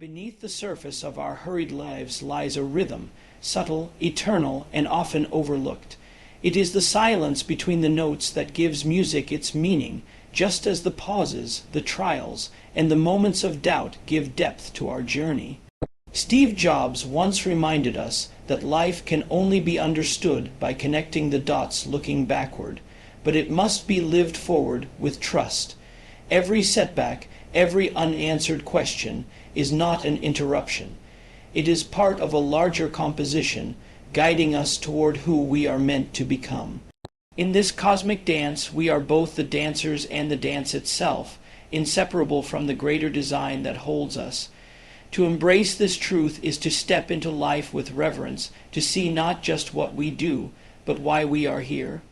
Beneath the surface of our hurried lives lies a rhythm, subtle, eternal, and often overlooked. It is the silence between the notes that gives music its meaning, just as the pauses, the trials, and the moments of doubt give depth to our journey. Steve Jobs once reminded us that life can only be understood by connecting the dots looking backward, but it must be lived forward with trust. Every setback, every unanswered question is not an interruption. It is part of a larger composition, guiding us toward who we are meant to become. In this cosmic dance, we are both the dancers and the dance itself, inseparable from the greater design that holds us. To embrace this truth is to step into life with reverence, to see not just what we do, but why we are here.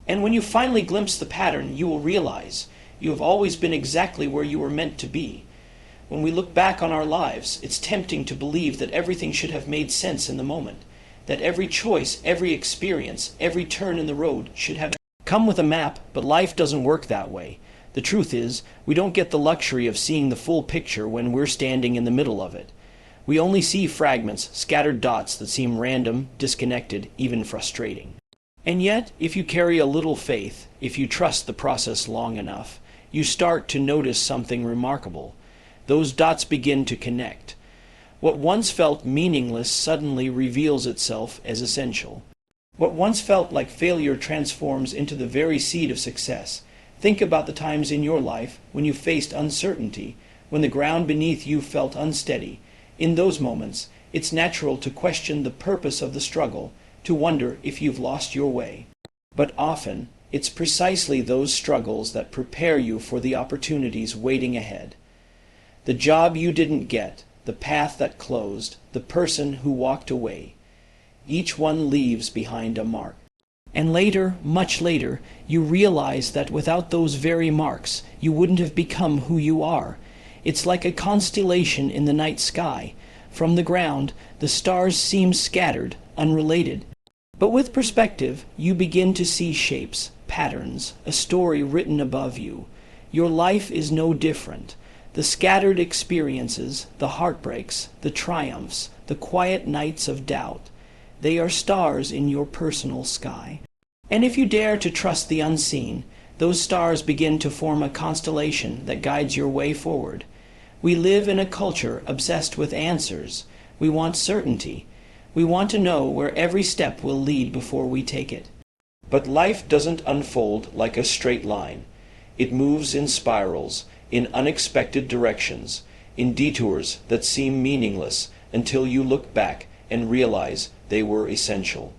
And when you finally glimpse the pattern, you will realize you have always been exactly where you were meant to be. When we look back on our lives, it's tempting to believe that everything should have made sense in the moment, that every choice, every experience, every turn in the road should have come with a map, but life doesn't work that way. The truth is, we don't get the luxury of seeing the full picture when we're standing in the middle of it. We only see fragments, scattered dots that seem random, disconnected, even frustrating. And yet, if you carry a little faith, if you trust the process long enough, you start to notice something remarkable. Those dots begin to connect. What once felt meaningless suddenly reveals itself as essential. What once felt like failure transforms into the very seed of success. Think about the times in your life when you faced uncertainty, when the ground beneath you felt unsteady. In those moments, it's natural to question the purpose of the struggle, to wonder if you've lost your way. But often, it's precisely those struggles that prepare you for the opportunities waiting ahead. The job you didn't get, the path that closed, the person who walked away. Each one leaves behind a mark. And later, much later, you realize that without those very marks, you wouldn't have become who you are. It's like a constellation in the night sky. From the ground, the stars seem scattered, unrelated. But with perspective, you begin to see shapes, patterns, a story written above you. Your life is no different. The scattered experiences, the heartbreaks, the triumphs, the quiet nights of doubt, they are stars in your personal sky. And if you dare to trust the unseen, those stars begin to form a constellation that guides your way forward. We live in a culture obsessed with answers. We want certainty. We want to know where every step will lead before we take it. But life doesn't unfold like a straight line. It moves in spirals, in unexpected directions, in detours that seem meaningless until you look back and realize they were essential.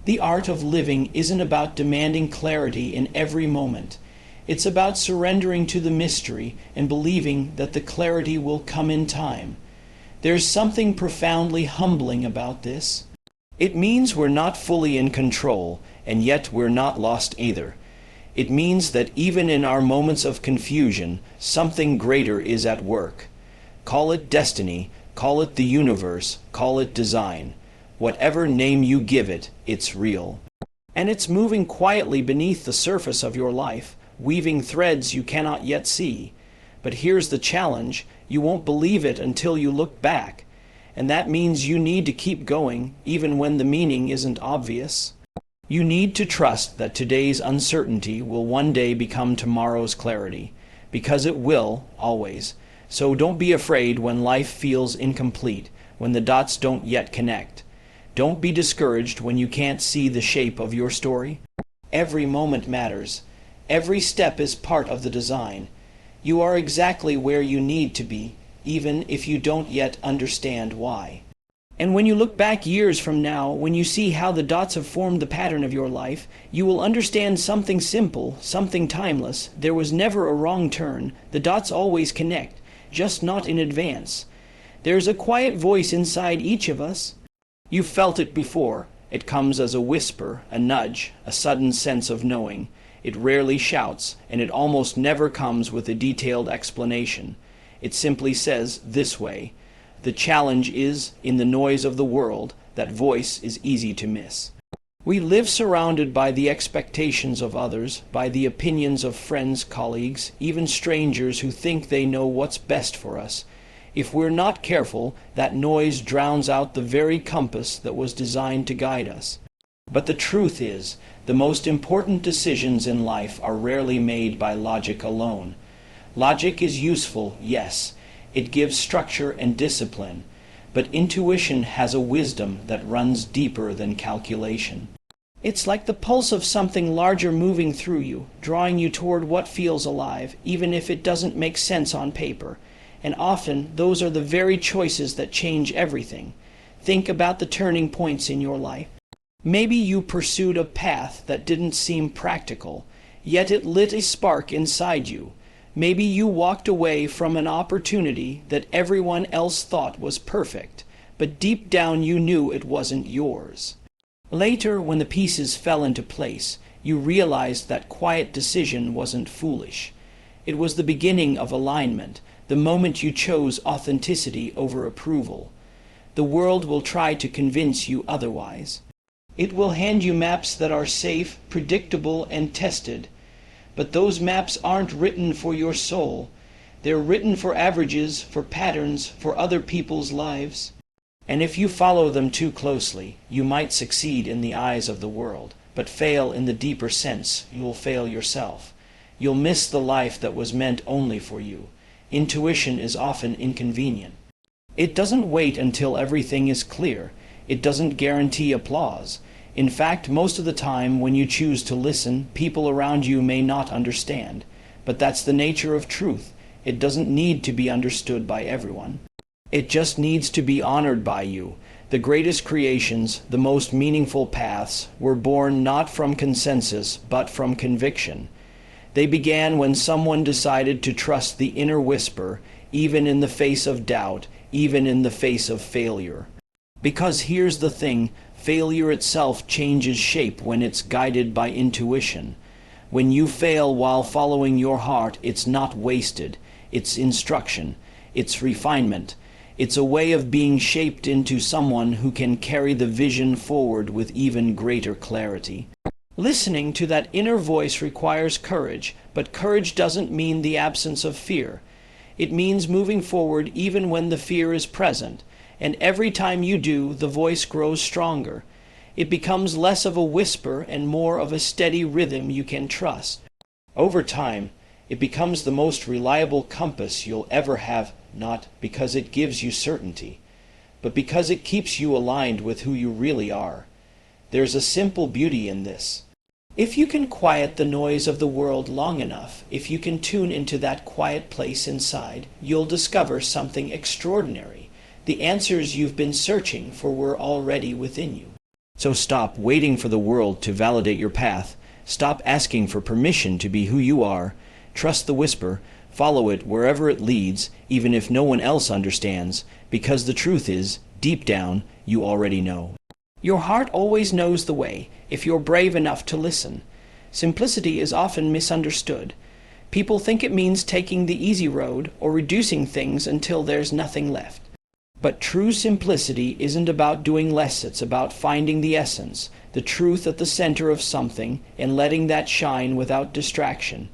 The art of living isn't about demanding clarity in every moment. It's about surrendering to the mystery and believing that the clarity will come in time. There's something profoundly humbling about this. It means we're not fully in control, and yet we're not lost either. It means that even in our moments of confusion, something greater is at work. Call it destiny, call it the universe, call it design. Whatever name you give it, it's real. And it's moving quietly beneath the surface of your life, weaving threads you cannot yet see. But here's the challenge: you won't believe it until you look back. And that means you need to keep going, even when the meaning isn't obvious. You need to trust that today's uncertainty will one day become tomorrow's clarity, because it will, always. So don't be afraid when life feels incomplete, when the dots don't yet connect. Don't be discouraged when you can't see the shape of your story. Every moment matters. Every step is part of the design. You are exactly where you need to be, even if you don't yet understand why. And when you look back years from now, when you see how the dots have formed the pattern of your life, you will understand something simple, something timeless. There was never a wrong turn. The dots always connect, just not in advance. There's a quiet voice inside each of us. You've felt it before. It comes as a whisper, a nudge, a sudden sense of knowing. It rarely shouts, and it almost never comes with a detailed explanation. It simply says, "This way." The challenge is, in the noise of the world, that voice is easy to miss. We live surrounded by the expectations of others, by the opinions of friends, colleagues, even strangers who think they know what's best for us. If we're not careful, that noise drowns out the very compass that was designed to guide us. But the truth is, the most important decisions in life are rarely made by logic alone. Logic is useful, yes. It gives structure and discipline. But intuition has a wisdom that runs deeper than calculation. It's like the pulse of something larger moving through you, drawing you toward what feels alive, even if it doesn't make sense on paper. And often, those are the very choices that change everything. Think about the turning points in your life. Maybe you pursued a path that didn't seem practical, yet it lit a spark inside you. Maybe you walked away from an opportunity that everyone else thought was perfect, but deep down you knew it wasn't yours. Later, when the pieces fell into place, you realized that quiet decision wasn't foolish. It was the beginning of alignment, the moment you chose authenticity over approval. The world will try to convince you otherwise. It will hand you maps that are safe, predictable, and tested. But those maps aren't written for your soul. They're written for averages, for patterns, for other people's lives. And if you follow them too closely, you might succeed in the eyes of the world, but fail in the deeper sense. You'll fail yourself. You'll miss the life that was meant only for you. Intuition is often inconvenient. It doesn't wait until everything is clear. It doesn't guarantee applause. In fact, most of the time when you choose to listen, people around you may not understand. But that's the nature of truth. It doesn't need to be understood by everyone. It just needs to be honored by you. The greatest creations, the most meaningful paths, were born not from consensus, but from conviction. They began when someone decided to trust the inner whisper, even in the face of doubt, even in the face of failure. Because here's the thing, failure itself changes shape when it's guided by intuition. When you fail while following your heart, it's not wasted. It's instruction. It's refinement. It's a way of being shaped into someone who can carry the vision forward with even greater clarity. Listening to that inner voice requires courage, but courage doesn't mean the absence of fear. It means moving forward even when the fear is present. And every time you do, the voice grows stronger. It becomes less of a whisper and more of a steady rhythm you can trust. Over time, it becomes the most reliable compass you'll ever have, not because it gives you certainty, but because it keeps you aligned with who you really are. There's a simple beauty in this. If you can quiet the noise of the world long enough, if you can tune into that quiet place inside, you'll discover something extraordinary. The answers you've been searching for were already within you. So stop waiting for the world to validate your path. Stop asking for permission to be who you are. Trust the whisper. Follow it wherever it leads, even if no one else understands, because the truth is, deep down, you already know. Your heart always knows the way, if you're brave enough to listen. Simplicity is often misunderstood. People think it means taking the easy road or reducing things until there's nothing left. But true simplicity isn't about doing less, it's about finding the essence, the truth at the center of something, and letting that shine without distraction.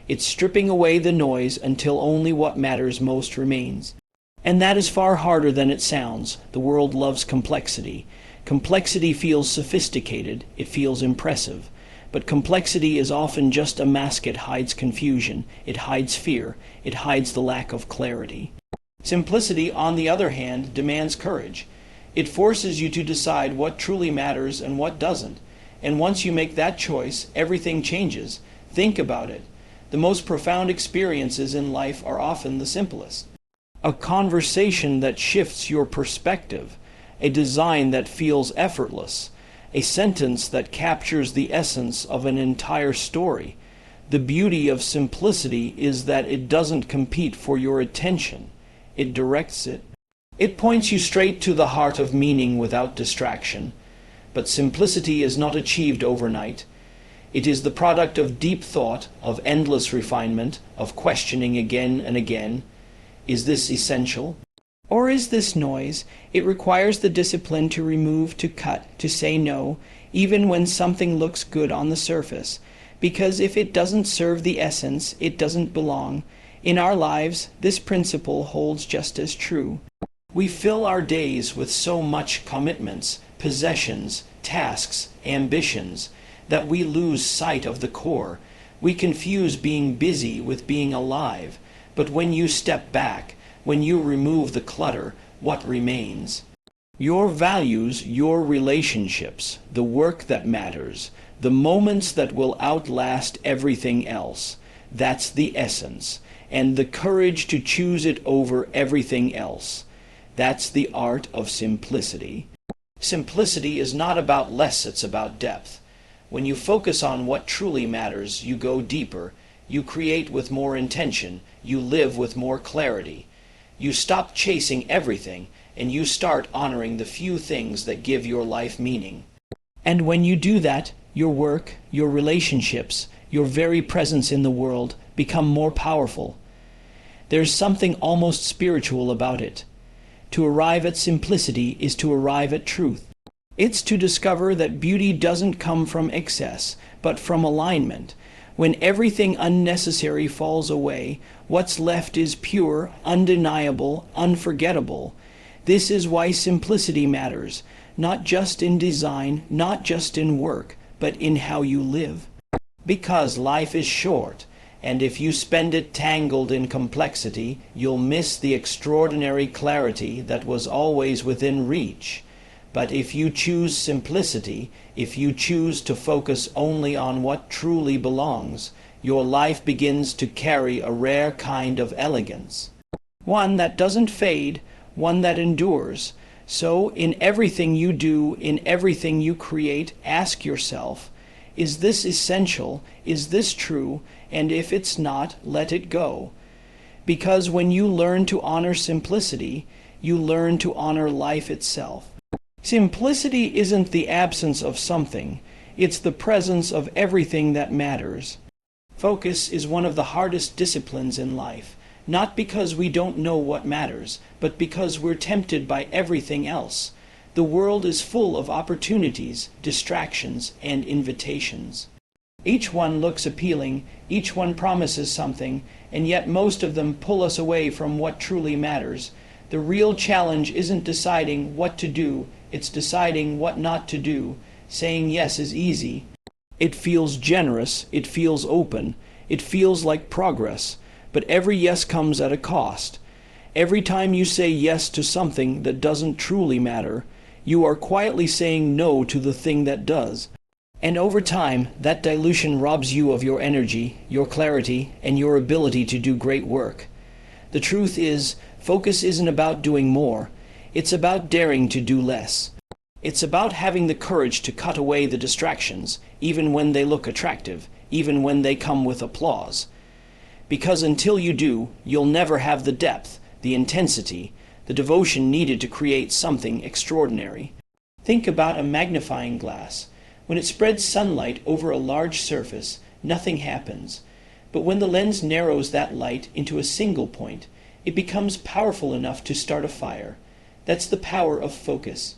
It's stripping away the noise until only what matters most remains. And that is far harder than it sounds. The world loves complexity. Complexity feels sophisticated, it feels impressive. But complexity is often just a mask. It hides confusion, it hides fear, it hides the lack of clarity. Simplicity, on the other hand, demands courage. It forces you to decide what truly matters and what doesn't. And once you make that choice, everything changes. Think about it. The most profound experiences in life are often the simplest. A conversation that shifts your perspective, a design that feels effortless, a sentence that captures the essence of an entire story. The beauty of simplicity is that it doesn't compete for your attention. It directs it. It points you straight to the heart of meaning without distraction. But simplicity is not achieved overnight. It is the product of deep thought, of endless refinement, of questioning again and again. Is this essential? Or is this noise? It requires the discipline to remove, to cut, to say no, even when something looks good on the surface. Because if it doesn't serve the essence, it doesn't belong. In our lives, this principle holds just as true. We fill our days with so much commitments, possessions, tasks, ambitions, that we lose sight of the core. We confuse being busy with being alive. But when you step back, when you remove the clutter, what remains? Your values, your relationships, the work that matters, the moments that will outlast everything else. That's the essence, and the courage to choose it over everything else. That's the art of simplicity. Simplicity is not about less, it's about depth. When you focus on what truly matters, you go deeper, you create with more intention, you live with more clarity. You stop chasing everything, and you start honoring the few things that give your life meaning. And when you do that, your work, your relationships, your very presence in the world become more powerful. There's something almost spiritual about it. To arrive at simplicity is to arrive at truth. It's to discover that beauty doesn't come from excess, but from alignment. When everything unnecessary falls away, what's left is pure, undeniable, unforgettable. This is why simplicity matters, not just in design, not just in work, but in how you live. Because life is short, and if you spend it tangled in complexity, you'll miss the extraordinary clarity that was always within reach. But if you choose simplicity, if you choose to focus only on what truly belongs, your life begins to carry a rare kind of elegance. One that doesn't fade, one that endures. So in everything you do, in everything you create, ask yourself, is this essential? Is this true? And if it's not, let it go. Because when you learn to honor simplicity, you learn to honor life itself. Simplicity isn't the absence of something, it's the presence of everything that matters. Focus is one of the hardest disciplines in life, not because we don't know what matters, but because we're tempted by everything else. The world is full of opportunities, distractions, and invitations. Each one looks appealing, each one promises something, and yet most of them pull us away from what truly matters. The real challenge isn't deciding what to do, it's deciding what not to do. Saying yes is easy. It feels generous, it feels open, it feels like progress, but every yes comes at a cost. Every time you say yes to something that doesn't truly matter, you are quietly saying no to the thing that does. And over time, that dilution robs you of your energy, your clarity, and your ability to do great work. The truth is, focus isn't about doing more. It's about daring to do less. It's about having the courage to cut away the distractions, even when they look attractive, even when they come with applause. Because until you do, you'll never have the depth, the intensity, the devotion needed to create something extraordinary. Think about a magnifying glass. When it spreads sunlight over a large surface, nothing happens. But when the lens narrows that light into a single point, it becomes powerful enough to start a fire. That's the power of focus.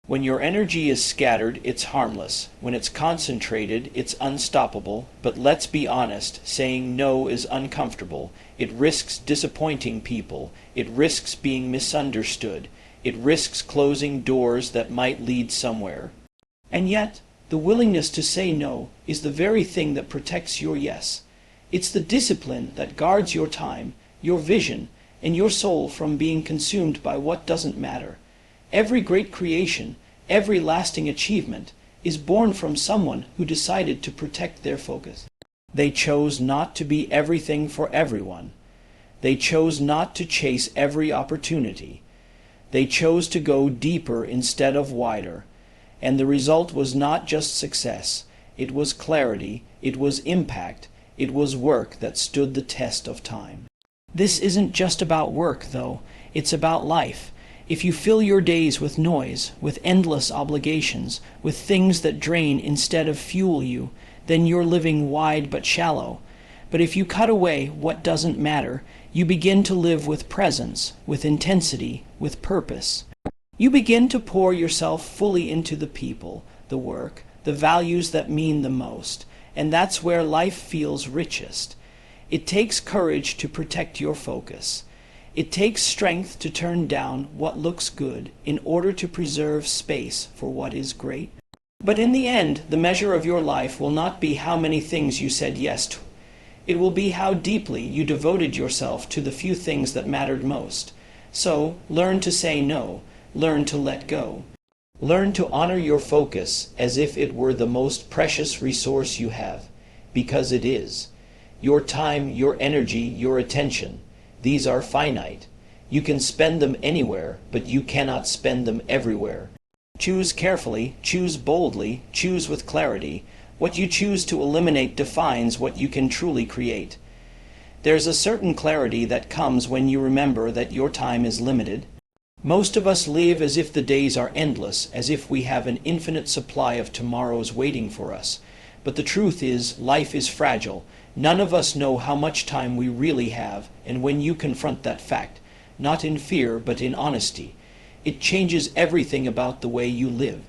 When your energy is scattered, it's harmless. When it's concentrated, it's unstoppable. But let's be honest, saying no is uncomfortable. It risks disappointing people. It risks being misunderstood. It risks closing doors that might lead somewhere. And yet, the willingness to say no is the very thing that protects your yes. It's the discipline that guards your time, your vision, and your soul from being consumed by what doesn't matter. Every great creation, every lasting achievement, is born from someone who decided to protect their focus. They chose not to be everything for everyone. They chose not to chase every opportunity. They chose to go deeper instead of wider. And the result was not just success. It was clarity, it was impact, it was work that stood the test of time. This isn't just about work, though. It's about life. If you fill your days with noise, with endless obligations, with things that drain instead of fuel you, then you're living wide but shallow. But if you cut away what doesn't matter, you begin to live with presence, with intensity, with purpose. You begin to pour yourself fully into the people, the work, the values that mean the most, and that's where life feels richest. It takes courage to protect your focus. It takes strength to turn down what looks good in order to preserve space for what is great. But in the end, the measure of your life will not be how many things you said yes to. It will be how deeply you devoted yourself to the few things that mattered most. So, learn to say no. Learn to let go. Learn to honor your focus as if it were the most precious resource you have, because it is. Your time, your energy, your attention, these are finite. You can spend them anywhere, but you cannot spend them everywhere. Choose carefully, choose boldly, choose with clarity. What you choose to eliminate defines what you can truly create. There's a certain clarity that comes when you remember that your time is limited. Most of us live as if the days are endless, as if we have an infinite supply of tomorrows waiting for us. But the truth is, life is fragile. None of us know how much time we really have, and when you confront that fact, not in fear but in honesty, it changes everything about the way you live.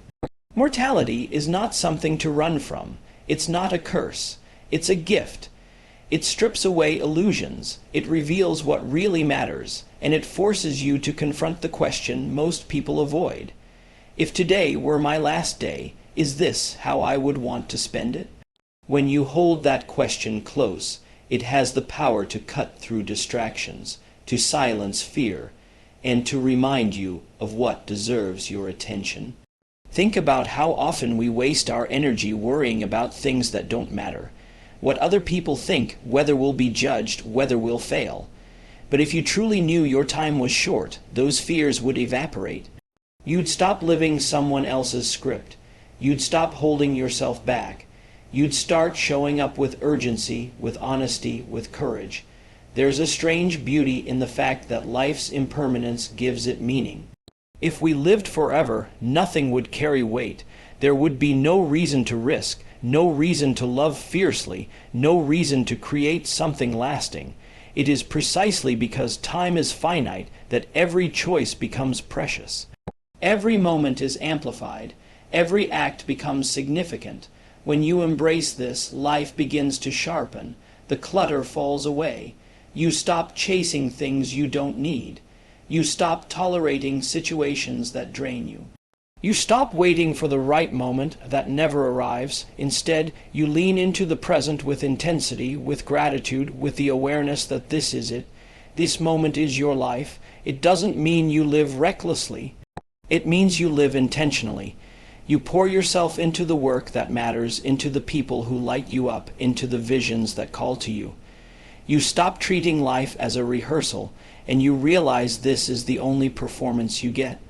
Mortality is not something to run from. It's not a curse. It's a gift. It strips away illusions. It reveals what really matters, and it forces you to confront the question most people avoid. If today were my last day, is this how I would want to spend it? When you hold that question close, it has the power to cut through distractions, to silence fear, and to remind you of what deserves your attention. Think about how often we waste our energy worrying about things that don't matter. What other people think, whether we'll be judged, whether we'll fail. But if you truly knew your time was short, those fears would evaporate. You'd stop living someone else's script. You'd stop holding yourself back. You'd start showing up with urgency, with honesty, with courage. There's a strange beauty in the fact that life's impermanence gives it meaning. If we lived forever, nothing would carry weight. There would be no reason to risk, no reason to love fiercely, no reason to create something lasting. It is precisely because time is finite that every choice becomes precious. Every moment is amplified. Every act becomes significant. When you embrace this, life begins to sharpen. The clutter falls away. You stop chasing things you don't need. You stop tolerating situations that drain you. You stop waiting for the right moment that never arrives. Instead, you lean into the present with intensity, with gratitude, with the awareness that this is it. This moment is your life. It doesn't mean you live recklessly. It means you live intentionally. You pour yourself into the work that matters, into the people who light you up, into the visions that call to you. You stop treating life as a rehearsal, and you realize this is the only performance you get.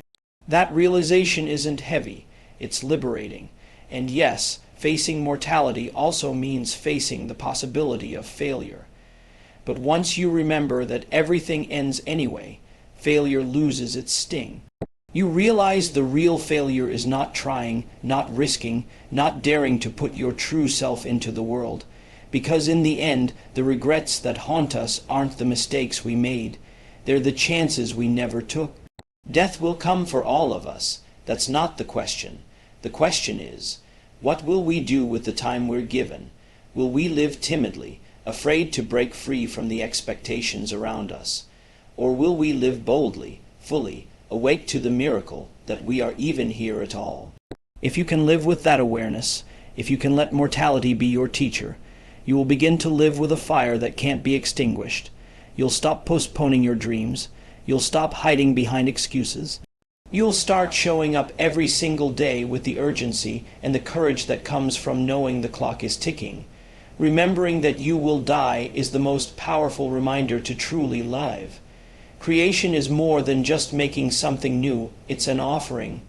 That realization isn't heavy, it's liberating. And yes, facing mortality also means facing the possibility of failure. But once you remember that everything ends anyway, failure loses its sting. You realize the real failure is not trying, not risking, not daring to put your true self into the world. Because in the end, the regrets that haunt us aren't the mistakes we made. They're the chances we never took. Death will come for all of us. That's not the question. The question is, what will we do with the time we're given? Will we live timidly, afraid to break free from the expectations around us? Or will we live boldly, fully, awake to the miracle that we are even here at all? If you can live with that awareness, if you can let mortality be your teacher, you will begin to live with a fire that can't be extinguished. You'll stop postponing your dreams. You'll stop hiding behind excuses. You'll start showing up every single day with the urgency and the courage that comes from knowing the clock is ticking. Remembering that you will die is the most powerful reminder to truly live. Creation is more than just making something new. It's an offering.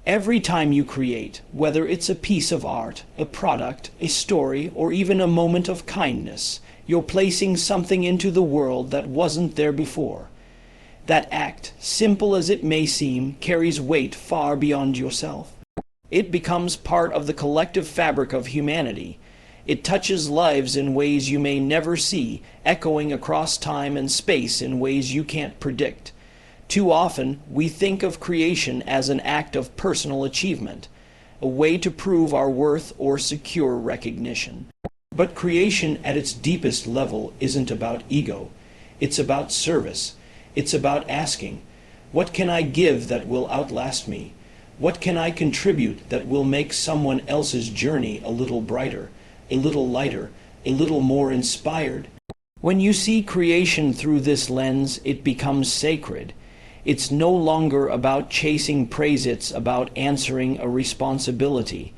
Every time you create, whether it's a piece of art, a product, a story, or even a moment of kindness, you're placing something into the world that wasn't there before. That act, simple as it may seem, carries weight far beyond yourself. It becomes part of the collective fabric of humanity. It touches lives in ways you may never see, echoing across time and space in ways you can't predict. Too often, we think of creation as an act of personal achievement, a way to prove our worth or secure recognition. But creation at its deepest level isn't about ego. It's about service. It's about asking, what can I give that will outlast me? What can I contribute that will make someone else's journey a little brighter, a little lighter, a little more inspired? When you see creation through this lens, it becomes sacred. It's no longer about chasing praise, it's about answering a responsibility.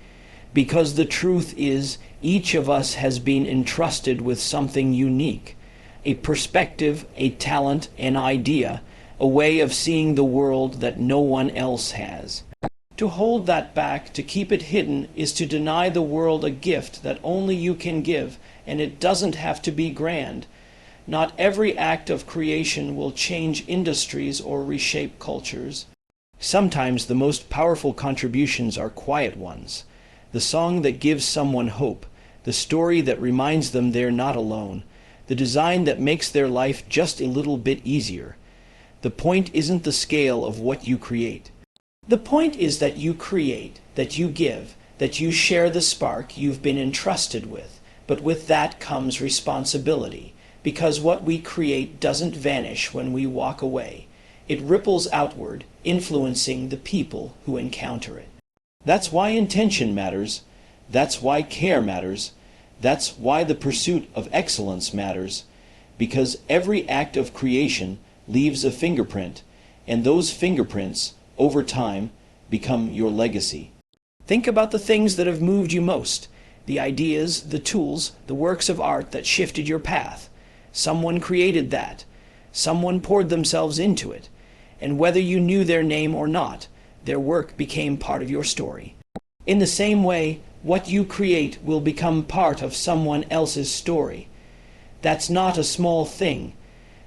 Because the truth is, each of us has been entrusted with something unique, a perspective, a talent, an idea, a way of seeing the world that no one else has. To hold that back, to keep it hidden, is to deny the world a gift that only you can give, and it doesn't have to be grand. Not every act of creation will change industries or reshape cultures. Sometimes the most powerful contributions are quiet ones. The song that gives someone hope, the story that reminds them they're not alone, the design that makes their life just a little bit easier. The point isn't the scale of what you create. The point is that you create, that you give, that you share the spark you've been entrusted with. But with that comes responsibility, because what we create doesn't vanish when we walk away. It ripples outward, influencing the people who encounter it. That's why intention matters. That's why care matters. That's why the pursuit of excellence matters. Because every act of creation leaves a fingerprint, and those fingerprints, over time, become your legacy. Think about the things that have moved you most, the ideas, the tools, the works of art that shifted your path. Someone created that. Someone poured themselves into it. And whether you knew their name or not, their work became part of your story. In the same way, what you create will become part of someone else's story. That's not a small thing.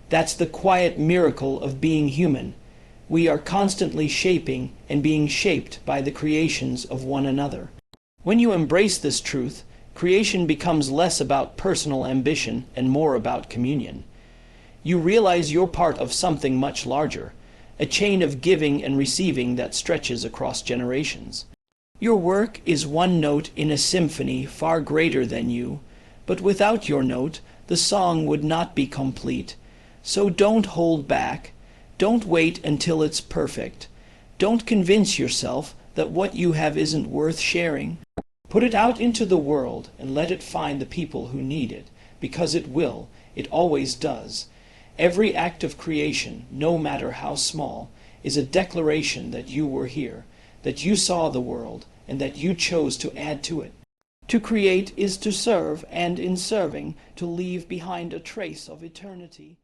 That's the quiet miracle of being human. We are constantly shaping and being shaped by the creations of one another. When you embrace this truth, creation becomes less about personal ambition and more about communion. You realize you're part of something much larger, a chain of giving and receiving that stretches across generations. Your work is one note in a symphony far greater than you, but without your note, the song would not be complete. So don't hold back. Don't wait until it's perfect. Don't convince yourself that what you have isn't worth sharing. Put it out into the world and let it find the people who need it, because it will. It always does. Every act of creation, no matter how small, is a declaration that you were here, that you saw the world, and that you chose to add to it. To create is to serve, and in serving, to leave behind a trace of eternity.